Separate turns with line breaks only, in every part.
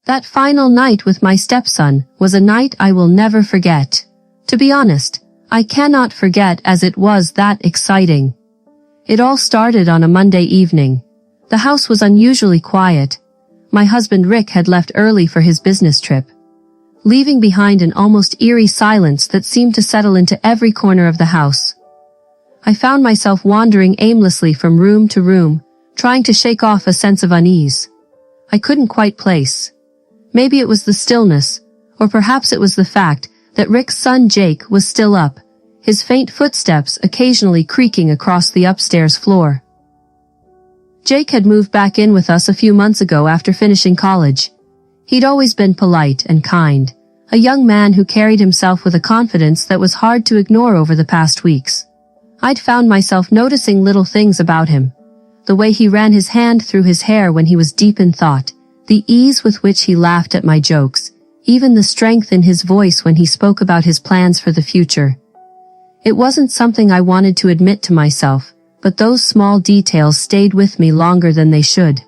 That final night with my stepson was a night I will never forget. To be honest, I cannot forget as it was that exciting. It all started on a Monday evening. The house was unusually quiet. My husband Rick had left early for his business trip, leaving behind an almost eerie silence that seemed to settle into every corner of the house. I found myself wandering aimlessly from room to room, trying to shake off a sense of unease. I couldn't quite place. Maybe it was the stillness, or perhaps it was the fact that Rick's son Jake was still up, his faint footsteps occasionally creaking across the upstairs floor. Jake had moved back in with us a few months ago after finishing college. He'd always been polite and kind, a young man who carried himself with a confidence that was hard to ignore over the past weeks. I'd found myself noticing little things about him. The way he ran his hand through his hair when he was deep in thought, the ease with which he laughed at my jokes, even the strength in his voice when he spoke about his plans for the future. It wasn't something I wanted to admit to myself, but those small details stayed with me longer than they should.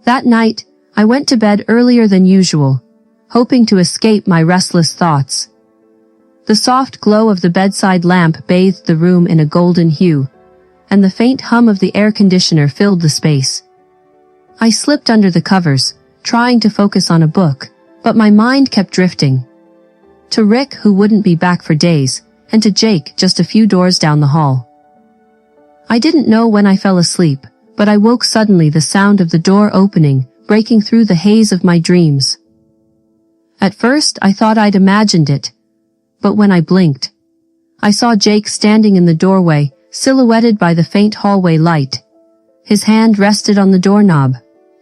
That night, I went to bed earlier than usual, hoping to escape my restless thoughts. The soft glow of the bedside lamp bathed the room in a golden hue, and the faint hum of the air conditioner filled the space. I slipped under the covers, trying to focus on a book, but my mind kept drifting. To Rick, who wouldn't be back for days, and to Jake just a few doors down the hall. I didn't know when I fell asleep, but I woke suddenly, the sound of the door opening, breaking through the haze of my dreams. At first I thought I'd imagined it, but when I blinked, I saw Jake standing in the doorway, silhouetted by the faint hallway light. His hand rested on the doorknob,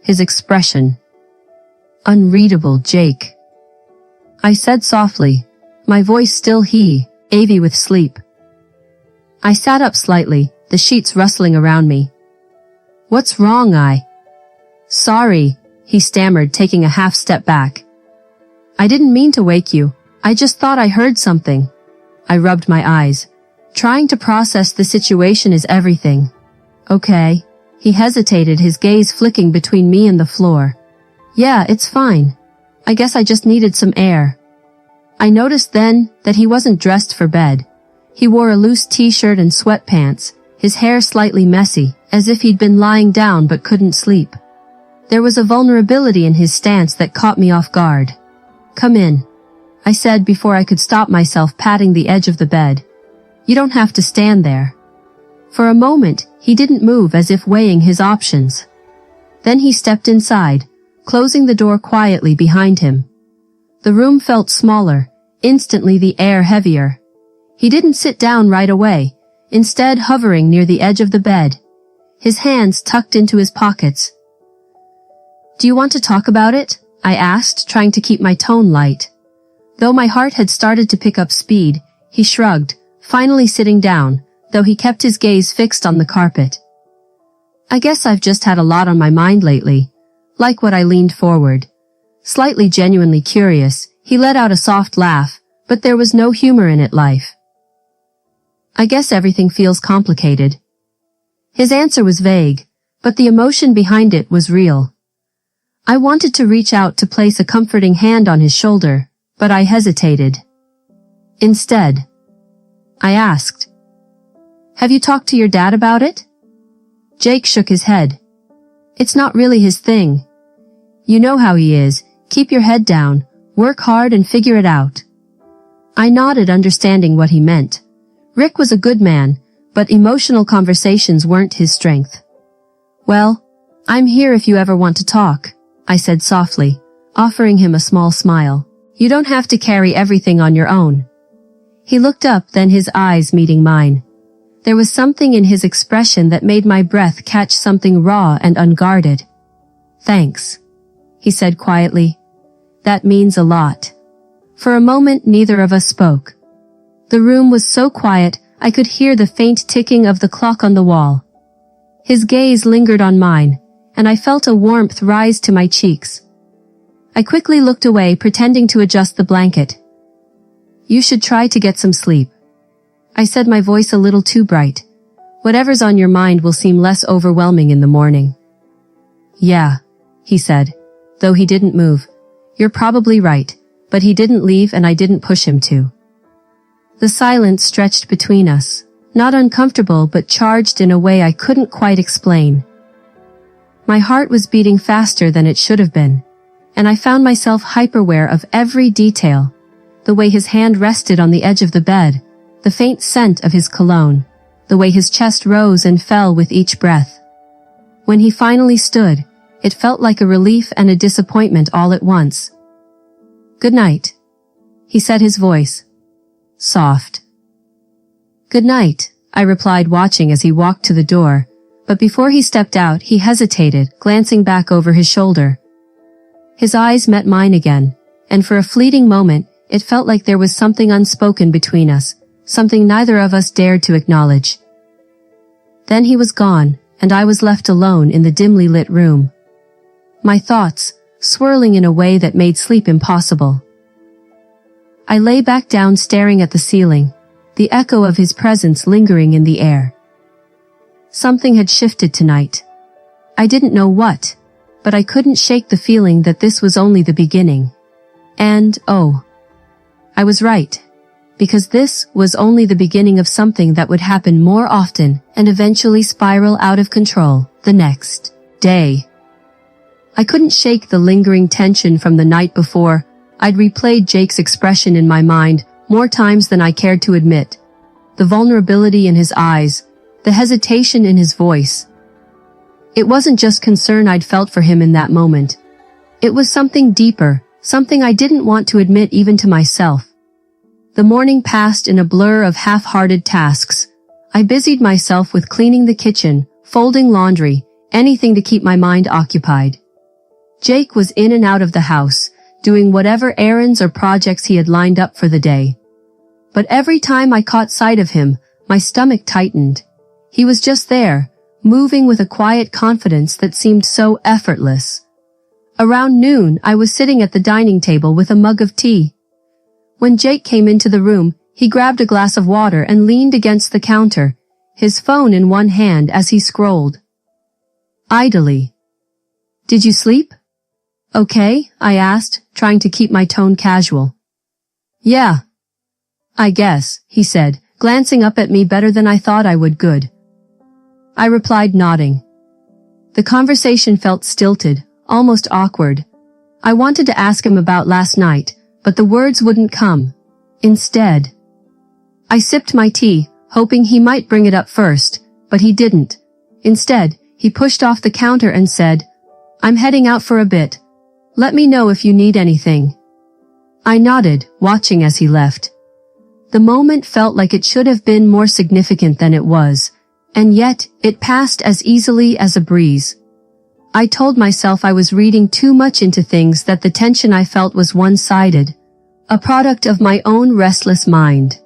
his expression unreadable. "Jake," I said softly, my voice still heavy with sleep. I sat up slightly, the sheets rustling around me. "What's wrong?" "Sorry," he stammered, taking a half step back. "I didn't mean to wake you. I just thought I heard something." I rubbed my eyes, trying to process the situation. "Is everything okay?" He hesitated, his gaze flicking between me and the floor. "Yeah, it's fine. I guess I just needed some air." I noticed then that he wasn't dressed for bed. He wore a loose t-shirt and sweatpants, his hair slightly messy, as if he'd been lying down but couldn't sleep. There was a vulnerability in his stance that caught me off guard. "Come in," I said before I could stop myself patting the edge of the bed. "You don't have to stand there." For a moment, he didn't move, as if weighing his options. Then he stepped inside, closing the door quietly behind him. The room felt smaller, instantly the air heavier. He didn't sit down right away, instead hovering near the edge of the bed, his hands tucked into his pockets. "Do you want to talk about it?" I asked, trying to keep my tone light. Though my heart had started to pick up speed, he shrugged, finally sitting down, though he kept his gaze fixed on the carpet. "I guess I've just had a lot on my mind lately." Like what I leaned forward. Slightly genuinely curious, he let out a soft laugh, but there was no humor in it. "Life. I guess everything feels complicated." His answer was vague, but the emotion behind it was real. I wanted to reach out to place a comforting hand on his shoulder, but I hesitated. Instead, I asked, "Have you talked to your dad about it?" Jake shook his head. "It's not really his thing. You know how he is, keep your head down, work hard and figure it out." I nodded, understanding what he meant. Rick was a good man, but emotional conversations weren't his strength. "Well, I'm here if you ever want to talk," I said softly, offering him a small smile. "You don't have to carry everything on your own." He looked up, then his eyes meeting mine. There was something in his expression that made my breath catch, something raw and unguarded. "Thanks," he said quietly. "That means a lot." For a moment neither of us spoke. The room was so quiet I could hear the faint ticking of the clock on the wall. His gaze lingered on mine, and I felt a warmth rise to my cheeks. I quickly looked away, pretending to adjust the blanket. "You should try to get some sleep," I said, my voice a little too bright. "Whatever's on your mind will seem less overwhelming in the morning." "Yeah," he said, though he didn't move, You're probably right, but he didn't leave and I didn't push him to. The silence stretched between us, not uncomfortable but charged in a way I couldn't quite explain. My heart was beating faster than it should have been, and I found myself hyper-aware of every detail. The way his hand rested on the edge of the bed, the faint scent of his cologne, the way his chest rose and fell with each breath. When he finally stood, it felt like a relief and a disappointment all at once. "Good night," he said, his voice soft. "Good night," I replied, watching as he walked to the door, but before he stepped out he hesitated, glancing back over his shoulder. His eyes met mine again, and for a fleeting moment, it felt like there was something unspoken between us, something neither of us dared to acknowledge. Then he was gone, and I was left alone in the dimly lit room. My thoughts, swirling in a way that made sleep impossible. I lay back down staring at the ceiling, the echo of his presence lingering in the air. Something had shifted tonight. I didn't know what, but I couldn't shake the feeling that this was only the beginning. And, I was right. Because this was only the beginning of something that would happen more often and eventually spiral out of control the next day. I couldn't shake the lingering tension from the night before. I'd replayed Jake's expression in my mind more times than I cared to admit. The vulnerability in his eyes, the hesitation in his voice. It wasn't just concern I'd felt for him in that moment. It was something deeper, something I didn't want to admit even to myself. The morning passed in a blur of half-hearted tasks. I busied myself with cleaning the kitchen, folding laundry, anything to keep my mind occupied. Jake was in and out of the house, doing whatever errands or projects he had lined up for the day. But every time I caught sight of him, my stomach tightened. He was just there, moving with a quiet confidence that seemed so effortless. Around noon, I was sitting at the dining table with a mug of tea. When Jake came into the room, he grabbed a glass of water and leaned against the counter, his phone in one hand as he scrolled idly. "Did you sleep okay?" I asked, trying to keep my tone casual. "Yeah, I guess," he said, glancing up at me better than I thought I would. "Good," I replied, nodding. The conversation felt stilted, almost awkward. I wanted to ask him about last night, but the words wouldn't come. Instead, I sipped my tea, hoping he might bring it up first, but he didn't. Instead, he pushed off the counter and said, "I'm heading out for a bit. Let me know if you need anything." I nodded, watching as he left. The moment felt like it should have been more significant than it was, and yet, it passed as easily as a breeze. I told myself I was reading too much into things, that the tension I felt was one-sided, a product of my own restless mind.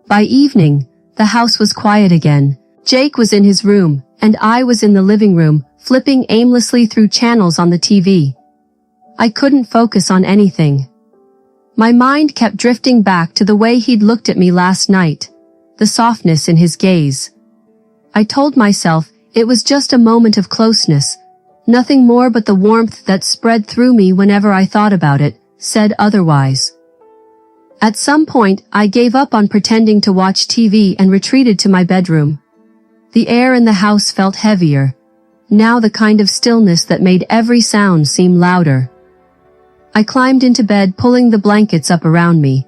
By evening, the house was quiet again. Jake was in his room, and I was in the living room, flipping aimlessly through channels on the TV. I couldn't focus on anything. My mind kept drifting back to the way he'd looked at me last night, the softness in his gaze. I told myself it was just a moment of closeness, nothing more, but the warmth that spread through me whenever I thought about it said otherwise. At some point, I gave up on pretending to watch TV and retreated to my bedroom. The air in the house felt heavier, now the kind of stillness that made every sound seem louder. I climbed into bed, pulling the blankets up around me.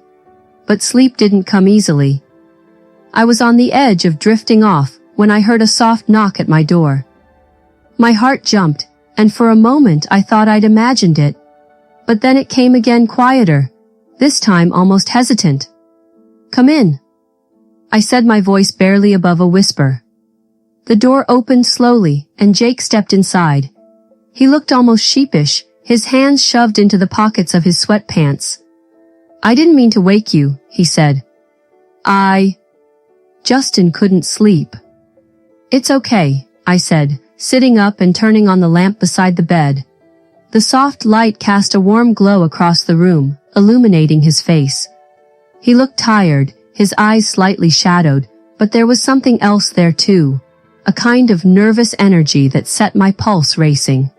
But sleep didn't come easily. I was on the edge of drifting off when I heard a soft knock at my door. My heart jumped, and for a moment I thought I'd imagined it. But then it came again, quieter, this time almost hesitant. "Come in," I said, my voice barely above a whisper. The door opened slowly, and Jake stepped inside. He looked almost sheepish, his hands shoved into the pockets of his sweatpants. "I didn't mean to wake you," he said. Justin couldn't sleep." "It's okay," I said, sitting up and turning on the lamp beside the bed. The soft light cast a warm glow across the room, illuminating his face. He looked tired, his eyes slightly shadowed, but there was something else there too, a kind of nervous energy that set my pulse racing.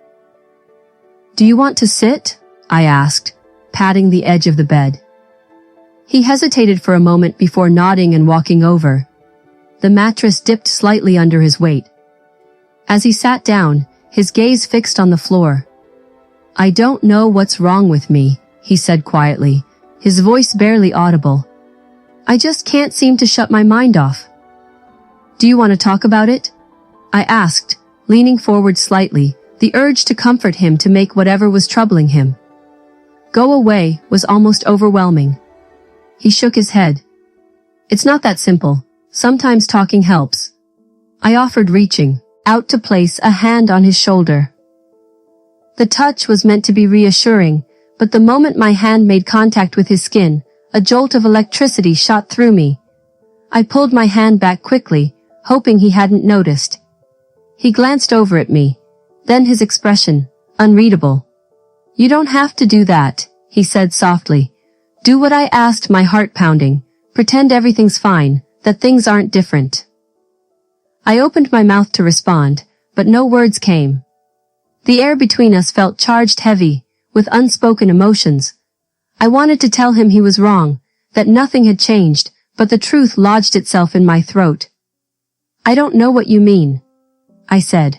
"Do you want to sit?" I asked, patting the edge of the bed. He hesitated for a moment before nodding and walking over. The mattress dipped slightly under his weight. As he sat down, his gaze fixed on the floor. "I don't know what's wrong with me," he said quietly, his voice barely audible. "I just can't seem to shut my mind off." "Do you want to talk about it?" I asked, leaning forward slightly, the urge to comfort him to make whatever was troubling him go away was almost overwhelming. He shook his head. "It's not that simple. Sometimes talking helps." I offered, reaching out to place a hand on his shoulder. The touch was meant to be reassuring, but the moment my hand made contact with his skin, a jolt of electricity shot through me. I pulled my hand back quickly, hoping he hadn't noticed. He glanced over at me, then his expression, unreadable. "You don't have to do that," he said softly. "Do what I asked," my heart pounding. "Pretend everything's fine, that things aren't different." I opened my mouth to respond, but no words came. The air between us felt charged, heavy, with unspoken emotions. I wanted to tell him he was wrong, that nothing had changed, but the truth lodged itself in my throat. "I don't know what you mean," I said.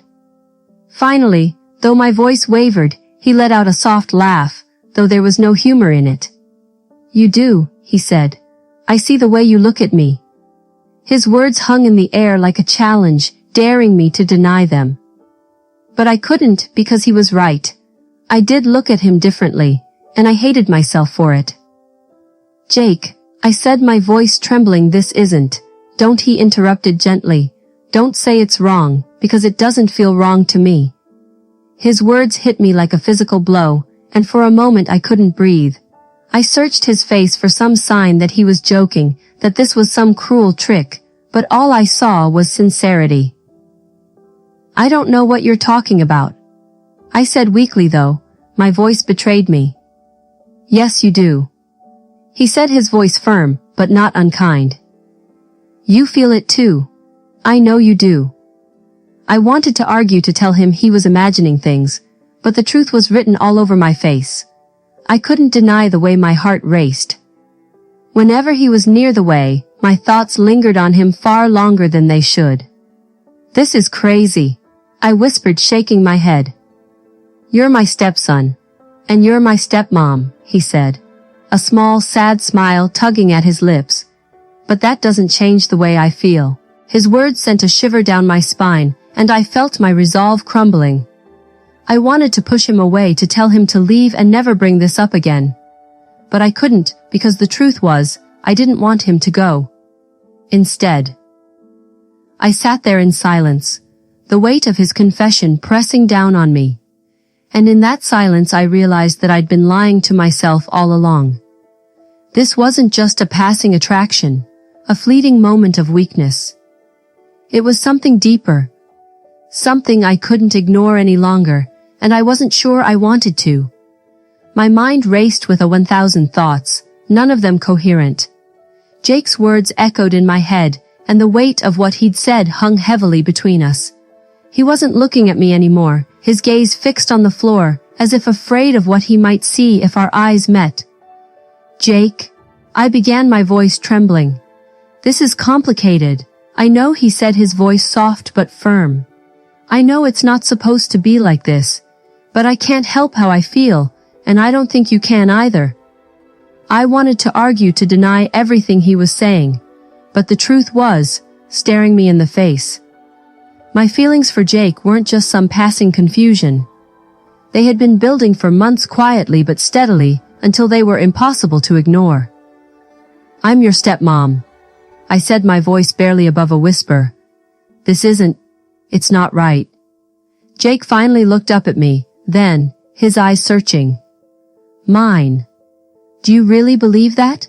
Finally, though my voice wavered, he let out a soft laugh, though there was no humor in it. "You do," he said. "I see the way you look at me." His words hung in the air like a challenge, daring me to deny them. But I couldn't, because he was right. I did look at him differently, and I hated myself for it. "Jake," I said, my voice trembling. "This isn't." "Don't," he interrupted gently. "Don't say it's wrong, because it doesn't feel wrong to me." His words hit me like a physical blow, and for a moment I couldn't breathe. I searched his face for some sign that he was joking, that this was some cruel trick, but all I saw was sincerity. "I don't know what you're talking about," I said weakly, though my voice betrayed me. "Yes, you do," he said, his voice firm, but not unkind. "You feel it too. I know you do." I wanted to argue, to tell him he was imagining things, but the truth was written all over my face. I couldn't deny the way my heart raced. Whenever he was near the way, my thoughts lingered on him far longer than they should. "This is crazy," I whispered, shaking my head. "You're my stepson. And you're my stepmom," he said, a small, sad smile tugging at his lips. "But that doesn't change the way I feel." His words sent a shiver down my spine, and I felt my resolve crumbling. I wanted to push him away, to tell him to leave and never bring this up again. But I couldn't, because the truth was, I didn't want him to go. Instead, I sat there in silence, the weight of his confession pressing down on me. And in that silence I realized that I'd been lying to myself all along. This wasn't just a passing attraction, a fleeting moment of weakness. It was something deeper, something I couldn't ignore any longer, and I wasn't sure I wanted to. My mind raced with 1,000 thoughts, none of them coherent. Jake's words echoed in my head, and the weight of what he'd said hung heavily between us. He wasn't looking at me anymore, his gaze fixed on the floor, as if afraid of what he might see if our eyes met. "Jake," I began, my voice trembling. "This is complicated. I know," he said, his voice soft but firm. "I know it's not supposed to be like this, but I can't help how I feel, and I don't think you can either." I wanted to argue, to deny everything he was saying, but the truth was staring me in the face. My feelings for Jake weren't just some passing confusion. They had been building for months, quietly but steadily, until they were impossible to ignore. "I'm your stepmom," I said, my voice barely above a whisper. It's not right." Jake finally looked up at me, then, his eyes searching mine. "Do you really believe that?"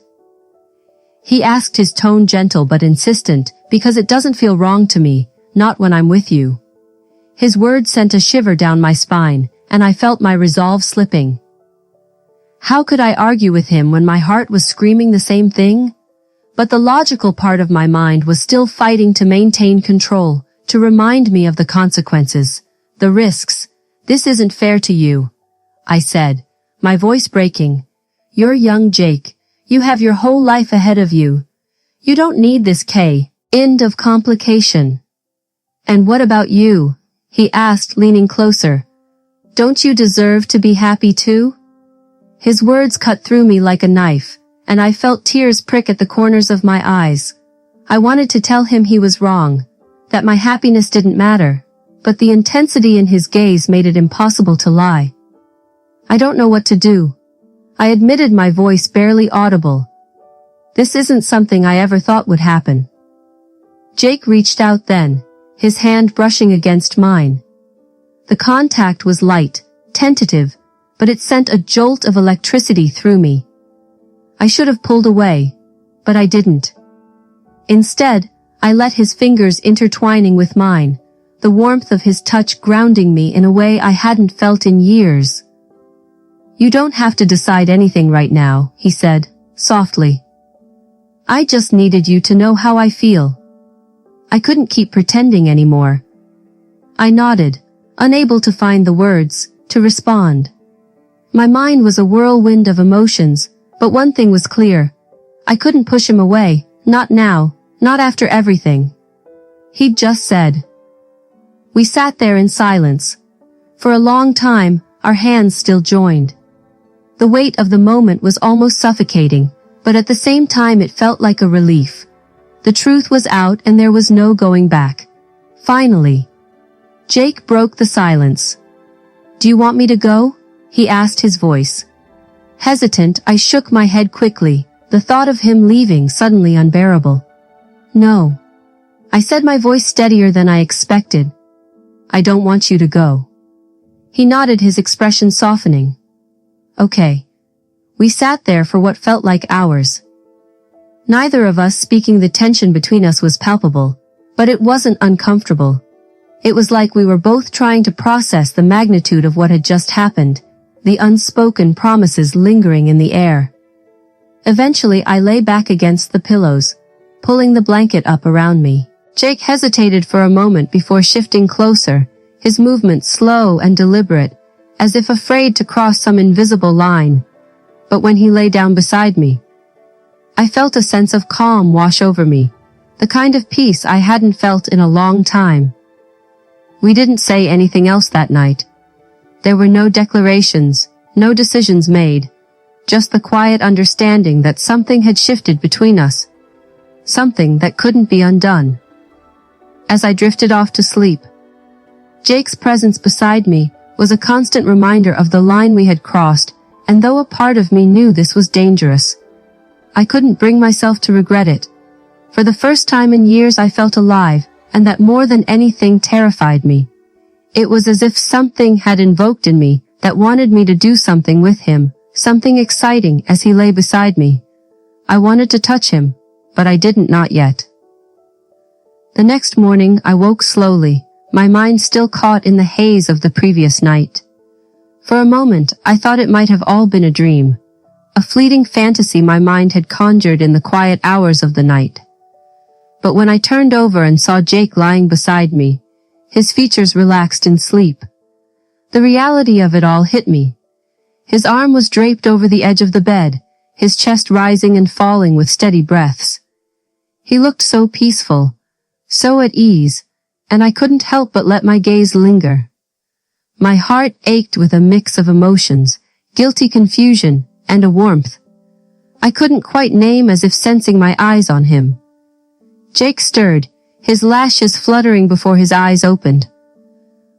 he asked, his tone gentle but insistent. "Because it doesn't feel wrong to me, not when I'm with you." His words sent a shiver down my spine, and I felt my resolve slipping. How could I argue with him when my heart was screaming the same thing? But the logical part of my mind was still fighting to maintain control, to remind me of the consequences, the risks. "This isn't fair to you," I said, my voice breaking. You're young, Jake. You have your whole life ahead of you. You don't need this K. End of complication. And what about you? He asked, leaning closer. Don't you deserve to be happy too? His words cut through me like a knife, and I felt tears prick at the corners of my eyes. I wanted to tell him he was wrong, that my happiness didn't matter, but the intensity in his gaze made it impossible to lie. I don't know what to do. I admitted, my voice barely audible. This isn't something I ever thought would happen. Jake reached out then, his hand brushing against mine. The contact was light, tentative, but it sent a jolt of electricity through me. I should have pulled away, but I didn't. Instead, I let his fingers intertwining with mine, the warmth of his touch grounding me in a way I hadn't felt in years. You don't have to decide anything right now, he said, softly. I just needed you to know how I feel. I couldn't keep pretending anymore. I nodded, unable to find the words to respond. My mind was a whirlwind of emotions, but one thing was clear. I couldn't push him away, not now, not after everything he'd just said. We sat there in silence. For a long time, our hands still joined. The weight of the moment was almost suffocating, but at the same time it felt like a relief. The truth was out and there was no going back. Finally, Jake broke the silence. Do you want me to go? He asked, his voice hesitant. I shook my head quickly, the thought of him leaving suddenly unbearable. No, I said, my voice steadier than I expected. I don't want you to go. He nodded, his expression softening. Okay. We sat there for what felt like hours. Neither of us speaking. The tension between us was palpable, but it wasn't uncomfortable. It was like we were both trying to process the magnitude of what had just happened, the unspoken promises lingering in the air. Eventually I lay back against the pillows, pulling the blanket up around me. Jake hesitated for a moment before shifting closer, his movement slow and deliberate, as if afraid to cross some invisible line. But when he lay down beside me, I felt a sense of calm wash over me, the kind of peace I hadn't felt in a long time. We didn't say anything else that night. There were no declarations, no decisions made, just the quiet understanding that something had shifted between us, something that couldn't be undone. As I drifted off to sleep, Jake's presence beside me was a constant reminder of the line we had crossed, and though a part of me knew this was dangerous, I couldn't bring myself to regret it. For the first time in years I felt alive, and that more than anything terrified me. It was as if something had invoked in me that wanted me to do something with him, something exciting. As he lay beside me, I wanted to touch him, but I didn't, not yet. The next morning I woke slowly, my mind still caught in the haze of the previous night. For a moment I thought it might have all been a dream, a fleeting fantasy my mind had conjured in the quiet hours of the night. But when I turned over and saw Jake lying beside me, his features relaxed in sleep. The reality of it all hit me. His arm was draped over the edge of the bed, his chest rising and falling with steady breaths. He looked so peaceful, so at ease, and I couldn't help but let my gaze linger. My heart ached with a mix of emotions, guilty confusion, and a warmth I couldn't quite name, as if sensing my eyes on him. Jake stirred, his lashes fluttering before his eyes opened.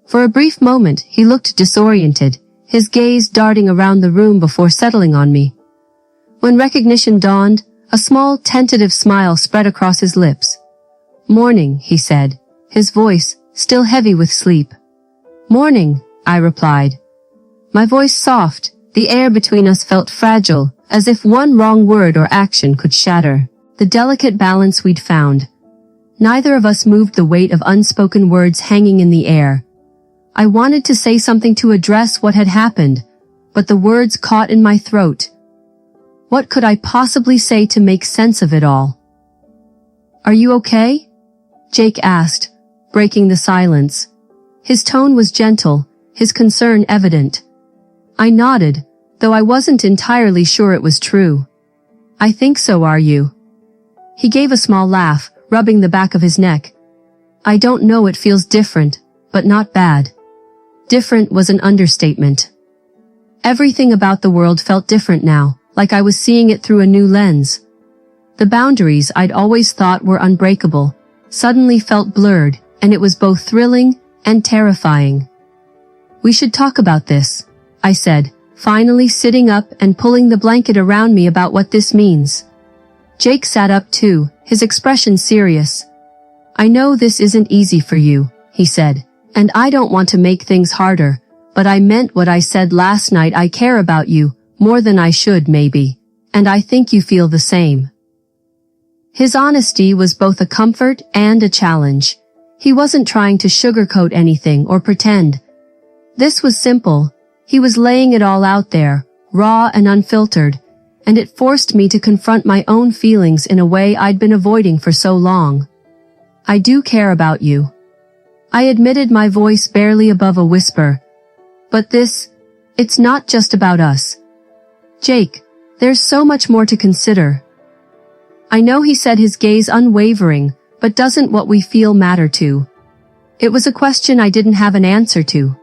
For a brief moment he looked disoriented, his gaze darting around the room before settling on me. When recognition dawned, a small tentative smile spread across his lips. "Morning," he said, his voice still heavy with sleep. "Morning," I replied. My voice soft, the air between us felt fragile, as if one wrong word or action could shatter the delicate balance we'd found. Neither of us moved, the weight of unspoken words hanging in the air. I wanted to say something to address what had happened, but the words caught in my throat. What could I possibly say to make sense of it all? "Are you okay?" Jake asked, breaking the silence. His tone was gentle, his concern evident. I nodded, though I wasn't entirely sure it was true. I think so, are you? He gave a small laugh, rubbing the back of his neck. I don't know, it feels different, but not bad. Different was an understatement. Everything about the world felt different now, like I was seeing it through a new lens. The boundaries I'd always thought were unbreakable suddenly felt blurred, and it was both thrilling and terrifying. We should talk about this, I said, finally sitting up and pulling the blanket around me about what this means. Jake sat up too, his expression serious. I know this isn't easy for you, he said, and I don't want to make things harder, but I meant what I said last night. I care about you, more than I should maybe, and I think you feel the same. His honesty was both a comfort and a challenge. He wasn't trying to sugarcoat anything or pretend. This was simple. He was laying it all out there, raw and unfiltered, and it forced me to confront my own feelings in a way I'd been avoiding for so long. I do care about you. I admitted, my voice barely above a whisper. But it's not just about us. Jake, there's so much more to consider. I know, he said, his gaze unwavering, but doesn't what we feel matter too? It was a question I didn't have an answer to.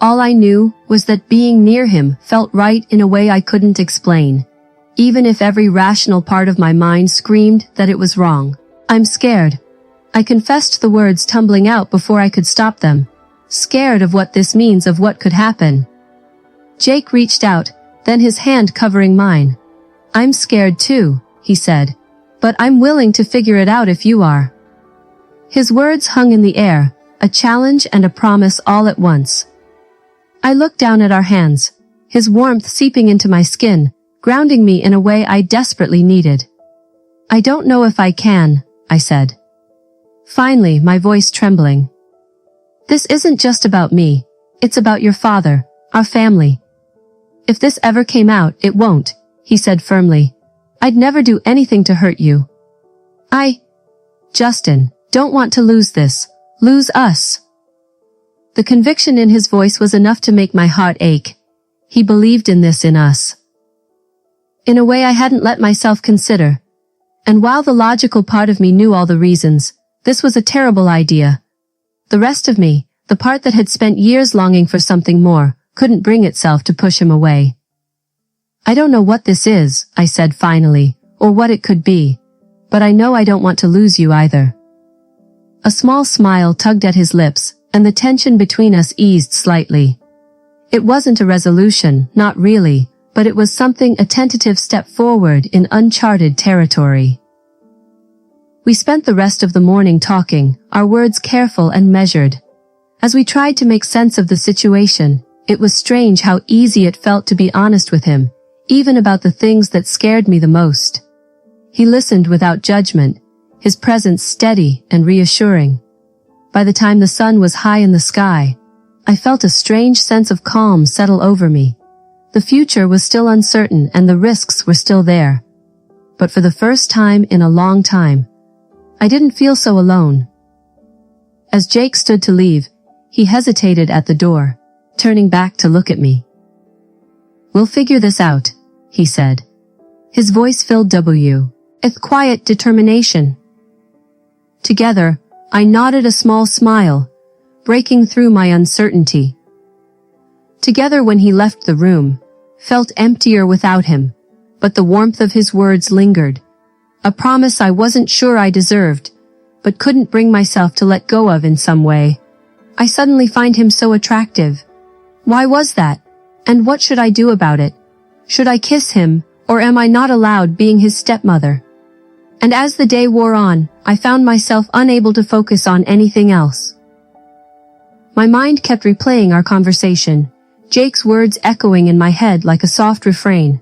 All I knew was that being near him felt right in a way I couldn't explain, even if every rational part of my mind screamed that it was wrong. I'm scared. I confessed, the words tumbling out before I could stop them. Scared of what this means, of what could happen. Jake reached out, then his hand covering mine. I'm scared too, he said, but I'm willing to figure it out if you are. His words hung in the air, a challenge and a promise all at once. I looked down at our hands, his warmth seeping into my skin, grounding me in a way I desperately needed. I don't know if I can, I said. Finally, my voice trembling. This isn't just about me, it's about your father, our family. If this ever came out, it won't, he said firmly. I'd never do anything to hurt you. Justin, don't want to lose this, lose us. The conviction in his voice was enough to make my heart ache. He believed in this in us. In a way I hadn't let myself consider. And while the logical part of me knew all the reasons, this was a terrible idea. The rest of me, the part that had spent years longing for something more, couldn't bring itself to push him away. I don't know what this is, I said finally, or what it could be, but I know I don't want to lose you either. A small smile tugged at his lips, and the tension between us eased slightly. It wasn't a resolution, not really, but it was something, a tentative step forward in uncharted territory. We spent the rest of the morning talking, our words careful and measured. As we tried to make sense of the situation, it was strange how easy it felt to be honest with him, even about the things that scared me the most. He listened without judgment, his presence steady and reassuring. By the time the sun was high in the sky, I felt a strange sense of calm settle over me. The future was still uncertain and the risks were still there. But for the first time in a long time, I didn't feel so alone. As Jake stood to leave, he hesitated at the door, turning back to look at me. We'll figure this out, he said. His voice filled with quiet determination. Together, I nodded, a small smile, breaking through my uncertainty. Together, when he left the room, felt emptier without him, but the warmth of his words lingered. A promise I wasn't sure I deserved, but couldn't bring myself to let go of in some way. I suddenly find him so attractive. Why was that? And what should I do about it? Should I kiss him, or am I not allowed, being his stepmother? And as the day wore on, I found myself unable to focus on anything else. My mind kept replaying our conversation, Jake's words echoing in my head like a soft refrain.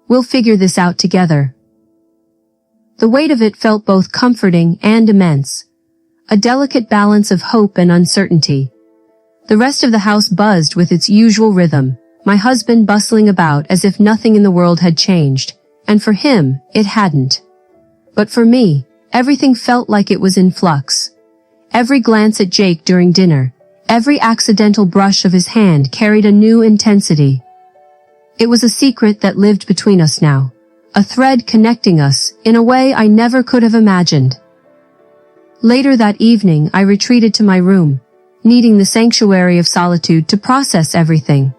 We'll figure this out together. The weight of it felt both comforting and immense, a delicate balance of hope and uncertainty. The rest of the house buzzed with its usual rhythm, my husband bustling about as if nothing in the world had changed, and for him, it hadn't. But for me, everything felt like it was in flux. Every glance at Jake during dinner, every accidental brush of his hand carried a new intensity. It was a secret that lived between us now, a thread connecting us in a way I never could have imagined. Later that evening, I retreated to my room, needing the sanctuary of solitude to process everything.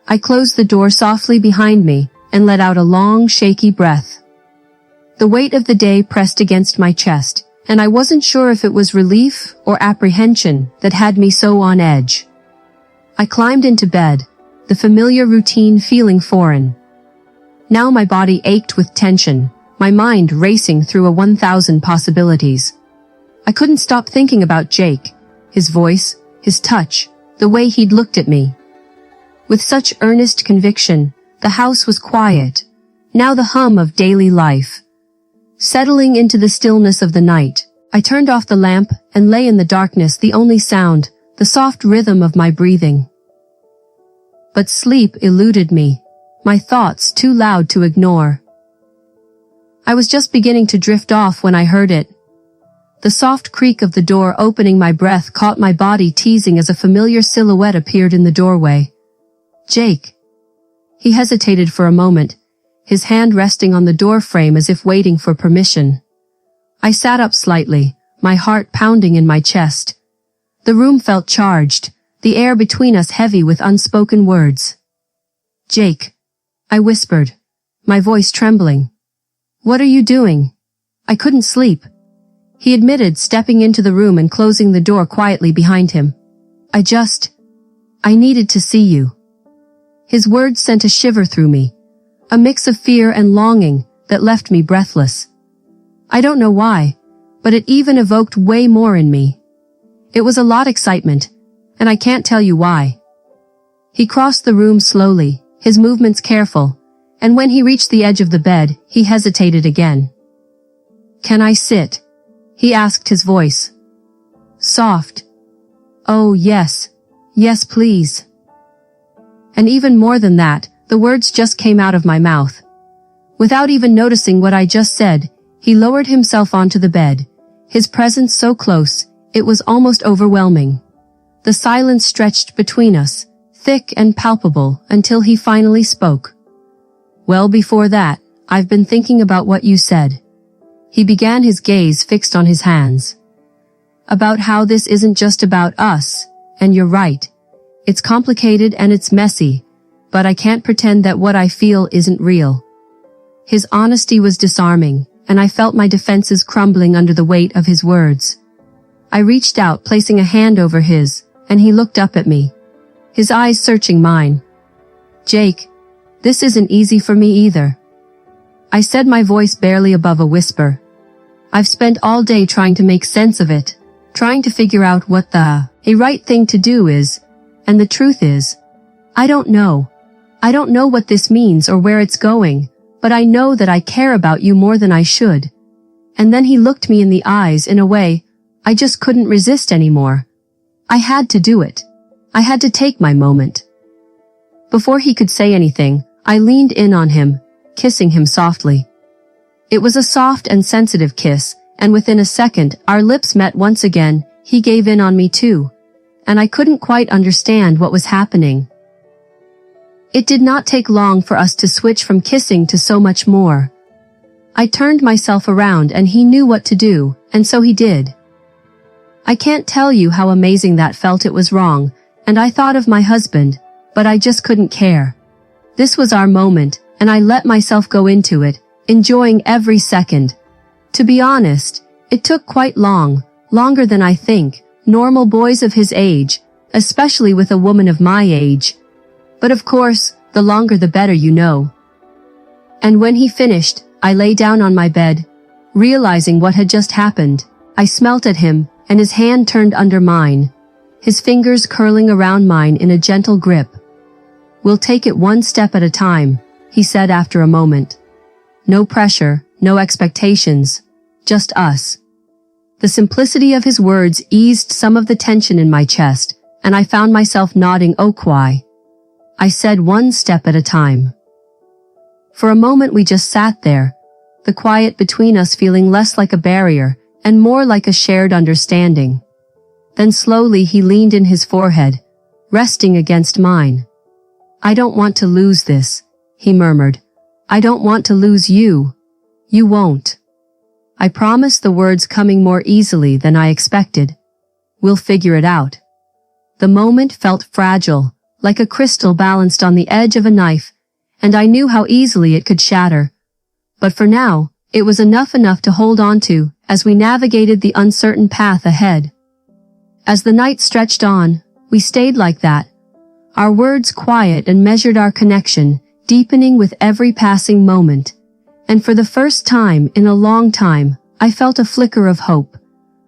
I closed the door softly behind me and let out a long, shaky breath. The weight of the day pressed against my chest, and I wasn't sure if it was relief or apprehension that had me so on edge. I climbed into bed, the familiar routine feeling foreign. Now my body ached with tension, my mind racing through a 1,000 possibilities. I couldn't stop thinking about Jake, his voice, his touch, the way he'd looked at me. With such earnest conviction, the house was quiet, now the hum of daily life. Settling into the stillness of the night, I turned off the lamp and lay in the darkness, the only sound, the soft rhythm of my breathing. But sleep eluded me, my thoughts too loud to ignore. I was just beginning to drift off when I heard it. The soft creak of the door opening, my breath caught my body teasing as a familiar silhouette appeared in the doorway. Jake. He hesitated for a moment, his hand resting on the door frame as if waiting for permission. I sat up slightly, my heart pounding in my chest. The room felt charged, the air between us heavy with unspoken words. Jake. I whispered, my voice trembling. What are you doing? I couldn't sleep. He admitted, stepping into the room and closing the door quietly behind him. I needed to see you. His words sent a shiver through me, a mix of fear and longing that left me breathless. I don't know why, but it even evoked way more in me. It was a lot of excitement, and I can't tell you why. He crossed the room slowly, his movements careful, and when he reached the edge of the bed, he hesitated again. Can I sit? He asked, his voice soft. Oh, yes. Yes, please. And even more than that, the words just came out of my mouth. Without even noticing what I just said, he lowered himself onto the bed, his presence so close, it was almost overwhelming. The silence stretched between us, thick and palpable, until he finally spoke. Well, before that, I've been thinking about what you said. He began, his gaze fixed on his hands. About how this isn't just about us, and you're right. It's complicated and it's messy, but I can't pretend that what I feel isn't real. His honesty was disarming, and I felt my defenses crumbling under the weight of his words. I reached out, placing a hand over his, and he looked up at me, his eyes searching mine. Jake, this isn't easy for me either. I said, my voice barely above a whisper. I've spent all day trying to make sense of it, trying to figure out what the right thing to do is, and the truth is, I don't know. I don't know what this means or where it's going, but I know that I care about you more than I should. And then he looked me in the eyes in a way I just couldn't resist anymore. I had to do it. I had to take my moment. Before he could say anything, I leaned in on him, kissing him softly. It was a soft and sensitive kiss, and within a second, our lips met once again. He gave in on me too, and I couldn't quite understand what was happening. It did not take long for us to switch from kissing to so much more. I turned myself around and he knew what to do, and so he did. I can't tell you how amazing that felt. It was wrong, and I thought of my husband, but I just couldn't care. This was our moment, and I let myself go into it, enjoying every second. To be honest, it took quite long, longer than I think normal boys of his age, especially with a woman of my age. But of course, the longer the better, you know. And when he finished, I lay down on my bed, realizing what had just happened. I smelt at him, and his hand turned under mine, his fingers curling around mine in a gentle grip. We'll take it one step at a time, he said after a moment. No pressure, no expectations, just us. The simplicity of his words eased some of the tension in my chest, and I found myself nodding. Oh, why? I said, one step at a time. For a moment we just sat there, the quiet between us feeling less like a barrier and more like a shared understanding. Then slowly he leaned in, his forehead resting against mine. I don't want to lose this, he murmured. I don't want to lose you. You won't. I promise, the words coming more easily than I expected. We'll figure it out. The moment felt fragile, like a crystal balanced on the edge of a knife, and I knew how easily it could shatter. But for now, it was enough to hold on to, as we navigated the uncertain path ahead. As the night stretched on, we stayed like that, our words quiet and measured, our connection deepening with every passing moment. And for the first time in a long time, I felt a flicker of hope,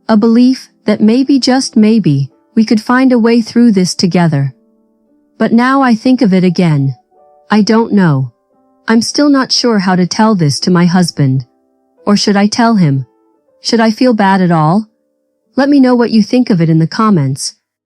a belief that maybe, just maybe, we could find a way through this together. But now I think of it again. I don't know. I'm still not sure how to tell this to my husband. Or should I tell him? Should I feel bad at all? Let me know what you think of it in the comments.